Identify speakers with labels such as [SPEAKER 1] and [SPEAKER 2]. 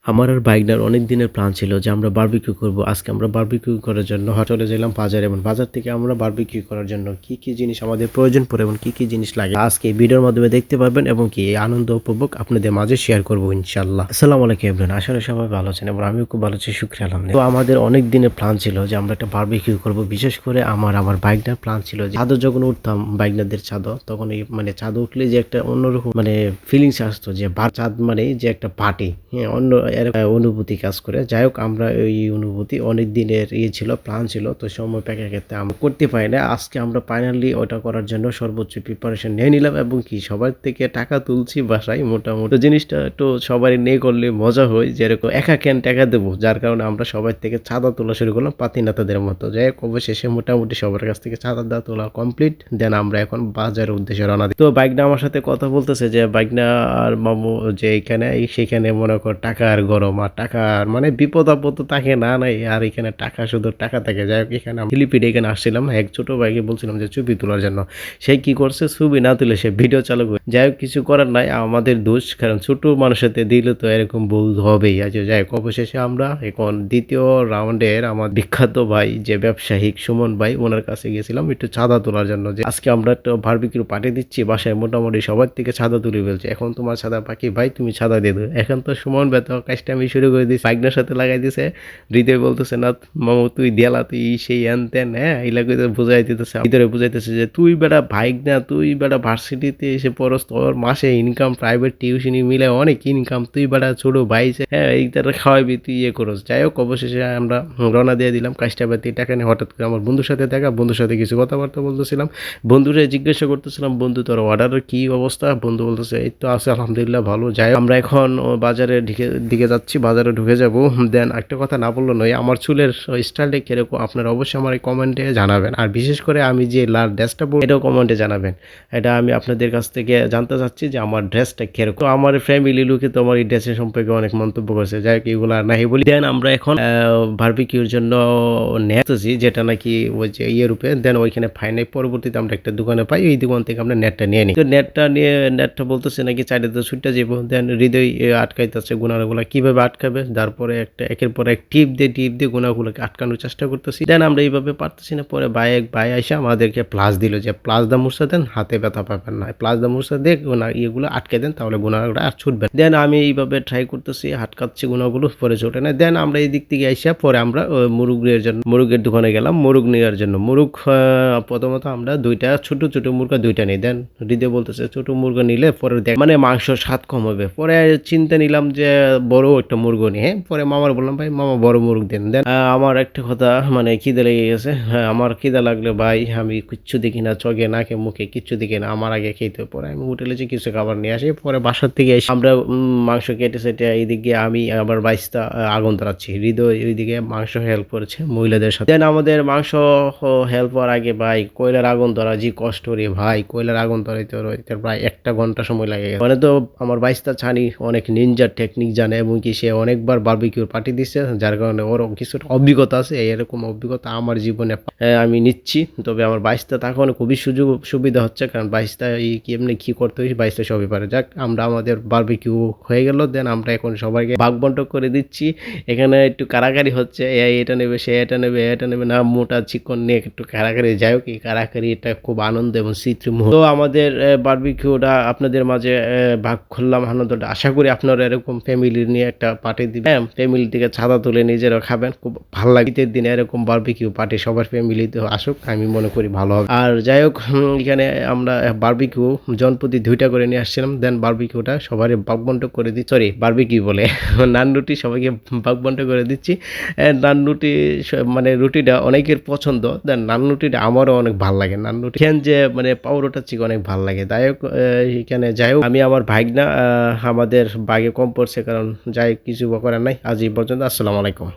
[SPEAKER 1] আমার আর বাইকটার অনেক দিনের প্ল্যান ছিল যে আমরা বারবিকিউ করব। আজকে আমরা বারবিকিউ করার জন্য চলে গেলাম বাজারে এবং বাজার থেকে আমরা বারবিকিউ করার জন্য কি জিনিস আমাদের প্রয়োজন পড়ে এবং কি জিনিস লাগে আজকে এই ভিডিওর মাধ্যমে দেখতে পারবেন এবং কি এই আনন্দ উপভোগ আপনাদের মাঝে শেয়ার করব ইনশাআল্লাহ। আসসালামু আলাইকুম এভরিওয়ান, আসলে সবাই ভালো আছেন এবং আমিও খুব ভালো আছি, শুকরিয়া আলহামদুলিল্লাহ। তো আমাদের অনেক দিনের প্ল্যান ছিল যে আমরা একটা বারবিকিউ করব। বিশেষ করে আমার বাইকটার প্ল্যান ছিল যে ছাদে যখন উঠতাম বাইকনাদের ছাদও, তখন এই মানে ছাদে উঠলে যে একটা অন্যরকম মানে ফিলিংস আসতো যে চাঁদ মানে যে একটা পার্টি, হ্যাঁ অন্য অনুভূতি কাজ করে। যাই হোক, আমরা এই অনুভূতি অনেক দিনের ছিল, প্ল্যান ছিল, তো সময় প্রেক্ষাপটে আমরা করতে পারি না। আজকে আমরা ফাইনালি ওটা করার জন্য সর্বোচ্চ প্রিপারেশন নিয়ে নিলাম এবং কি সবার থেকে টাকা তুলছি বাসায় মোটামুটি। জিনিসটা একটু সবারই নিয়ে করলে মজা হয়, যেরকম একা কেন টাকা দেবো, যার কারণে আমরা সবার থেকে চাঁদা তোলা শুরু করলাম পাতিনাতাদের মতো। যাই হোক, অবশেষে মোটামুটি সবার কাছ থেকে চাঁদা তোলা কমপ্লিট। দেন আমরা এখন বাজারের উদ্দেশ্যে রওনা দিই। তো বাইকটা আমার সাথে কথা বলতেছে যে বাইকটা আর মামু যে এখানে সেখানে মনে কর টাকা আর গরম আর টাকা আর মানে বিপদ আপদ তো থাকে না নাই, আর এখানে টাকা শুধু টাকা থাকে। যাই হোক, এখানে ফিলিপিডে এখানে আসছিলাম, এক ছোট ভাইকে বলছিলাম যে ছবি তোলার জন্য। সে কি করছে, ছবি না তুলে সে ভিডিও চালু করে। যাই হোক, কিছু করার নাই, আমাদের দোষ, কারণ ছোট মানুষের দিলে তো এরকম ভুল হবেই। আচ্ছা যাই হোক, অবশেষে আমরা এখন দ্বিতীয় রাউন্ডের আমার বিখ্যাত ভাই যে ব্যবসায়িক সুমন ভাই, ওনার কাছে গেছিলাম একটু চাঁদা তোলার জন্য। যে আজকে আমরা একটা বারবিকিউ পাঠিয়ে দিচ্ছি বাসায়, মোটামুটি সবার থেকে চাঁদা তুলে ফেলছে। এখন তোমার চাঁদা বাকি ভাই, তুমি চাঁদা দিয়ে দেবে। এখন তো সুমন ভাই তো কাজটা আমি শুরু করে দিচ্ছি, বাইকটার সাথে লাগাই দিছে। হৃদয় বলতেছে না মামু তুই দেলা, তুই সেই হ্যান ত্যান, হ্যাঁ এলাকা বুঝাই দিতেছে, ভিতরে বুঝাইতেছে যে তুই বেটা বাইক না, তুই বেটা ভার্সিটিতে এসে পড়স, তোর মাসে ইনকাম প্রাইভেট টিউশনি মিলে অনেক ইনকাম, তুই বেটা ছোট ভাই, হ্যাঁ এই তারা খাওয়াবি, তুই ইয়ে করস। যাই হোক, অবশেষে আমরা রওনা দিয়ে দিলাম কাজটা বাতি টাকা নিয়ে। হঠাৎ করে আমার বন্ধুর সাথে দেখা, বন্ধুর সাথে কিছু কথাবার্তা বলতেছিলাম, বন্ধুরে জিজ্ঞাসা করতেছিলাম বন্ধু তোর অর্ডারের কি অবস্থা। বন্ধু বলতেছে এই তো আছে আলহামদুলিল্লাহ ভালো। যাই আমরা এখন বাজারের দিকে যাচ্ছি, বাজারে ঢুকে যাব। দেন একটা কথা না বললো নয়, আমার চুলের স্টাইলটা কিরকম আপনারা অবশ্যই আমার এই কমেন্টে জানাবেন, আর বিশেষ করে আমি যে লাল ড্রেসটা পরি এটাও কমেন্টে জানাবেন। এটা আমি আপনাদের কাছ থেকে জানতে চাচ্ছি যে আমার ড্রেসটা কিরকম। তো আমার ফ্যামিলি লোকে তো আমার এই ড্রেসের সম্পর্কে অনেক মন্তব্য করেছে। যাই হোক, এগুলো আর নাই বলি। দেন আমরা এখন বারবিকিউর জন্য নেটেছি, যেটা নাকি ওই যে রূপে। দেন ওইখানে ফাইনাল পরবর্তীতে আমরা একটা দোকানে পাই, এই দোকান থেকে আমরা নেটটা নিয়ে নিই। তো নেটটা বলতেছে নাকি চাইতে ছুটটা যাবো। দেন হৃদয় আটকাইতেছে গুণাগুলা কিভাবে আটকাবে, তারপরে একটা একের পর এক টিপ দিয়ে গুণাগুলোকে আটকানোর চেষ্টা করতেছি। দেন আমরা এইভাবে পারতেছি না, পরে ভাই আইসা আমাদেরকে প্লাস দিল যে প্লাস দা মুরসা দেন, হাতে ব্যথা পাবেন না, প্লাস দা মুরসা দিয়ে ইয়েগুলো আটকে দেন, তাহলে গুণাগুলো আর ছুটবে। দেন আমি এইভাবে ট্রাই করতেছি, আটকাচ্ছি গুণাগুলো, পরে ছোটে না। দেন আমরা এই দিক থেকে আইসা পরে আমরা মুরগের দোকানে গেলাম মুরগ নেওয়ার জন্য। প্রথমত আমরা ছোট মুরগা দুইটা নিই। দেন হৃদয় বলতেছে ছোট মুরগা নিলে পরে মানে মাংস স্বাদ কম হবে। পরে চিন্তা নিলাম যে বড় একটা মুরগ নিয়ে, হ্যাঁ পরে মামার বললাম ভাই মামা বড় মুরগ দেন। দেন আমার একটা কথা মানে খিদে লেগে গেছে। হ্যাঁ আমার খিদে লাগলে ভাই আমি কিচ্ছু দেখি না, চোখে নাকে মুখে কিচ্ছু দেখি না, আমার আগে খেতে। পরে আমি হোটেলে যে কিছু খাবার নিয়ে আসি, পরে বাসার থেকে এসে আমরা মাংস কেটে সেটে এইদিকে আমি আবার বাইশটা আগুন ধরাচ্ছি, হৃদয় এইদিকে মাংস হেল্প করেছে মহিলাদের সাথে। দেন আমাদের মাংস হেল্প হওয়ার আগে ভাই কয়লার আগুন ধরা যে কষ্ট রে ভাই, কয়লার আগুন ধরাইতে প্রায় 1 ঘন্টা সময় লাগে গেছে। মানে তো আমার বাইশটা ছানি অনেক নিনজার টেকনিক জানে এবং কি সে অনেকবার বারবিকিউর পার্টি দিচ্ছে, যার কারণে ওর কিছুটা অভিজ্ঞতা আছে। এরকম অভিজ্ঞতা আমার জীবনে আমি নিচ্ছি। তবে আমার বাইশটা তখন খুবই সুবিধা হচ্ছে, কারণ বাইশটা এই এমনি কি করতে হয়েছে বাইশটা সবই পারে। যাক আমরা আমাদের বারবিকিউ হয়ে গেল। দেন আমরা এখন সবাইকে ভাগ বন্টন করে দিচ্ছি। এখানে একটু কারাকারি হচ্ছে, এটা নেবে সে এটা নেবে না, মোটা চিকন নিয়ে একটু কারাকারি। যাই হোক, এই কারাকারি এটা খুব আনন্দ এবং স্মৃতির মুহূর্ত। তো আমাদের বারবিকিউটা আপনাদের মাঝে ভাগ করলাম আনন্দটা। আশা করি আপনারা এরকম ফ্যামিলি নিয়ে একটা পার্টি দিবেন, ফ্যামিলি থেকে ছাদা তুলে নিজেরাও খাবেন, খুব ভালো লাগে। ঈদের দিনে এরকম বারবিকিউ পার্টি সবার ফ্যামিলিতে আসুক, আমি মনে করি ভালো হবে। আর যাই হোক, এখানে আমরা বারবিকিউ জনপ্রতি 2টা করে নিয়ে আসছিলাম। দেন বারবিকিউটা সবারই ভাগ বন্টন করে দিচ্ছি, সরি বারবিকিউ বলে নান রুটি সবাইকে ভাগ বন্টন করে দিচ্ছি। নান রুটি মানে রুটিটা অনেকের পছন্দ। দেন নান রুটিটা আমারও অনেক ভালো লাগে। নান রুটি যে মানে পাউরোটা চিক অনেক ভালো লাগে। এখানে যাই হোক, আমি আমার ভাগনা আমাদের বাগে কম পড়ছে, কারণ যাই কিছু করার নাই। আজ এই পর্যন্ত, আসসালামু আলাইকুম।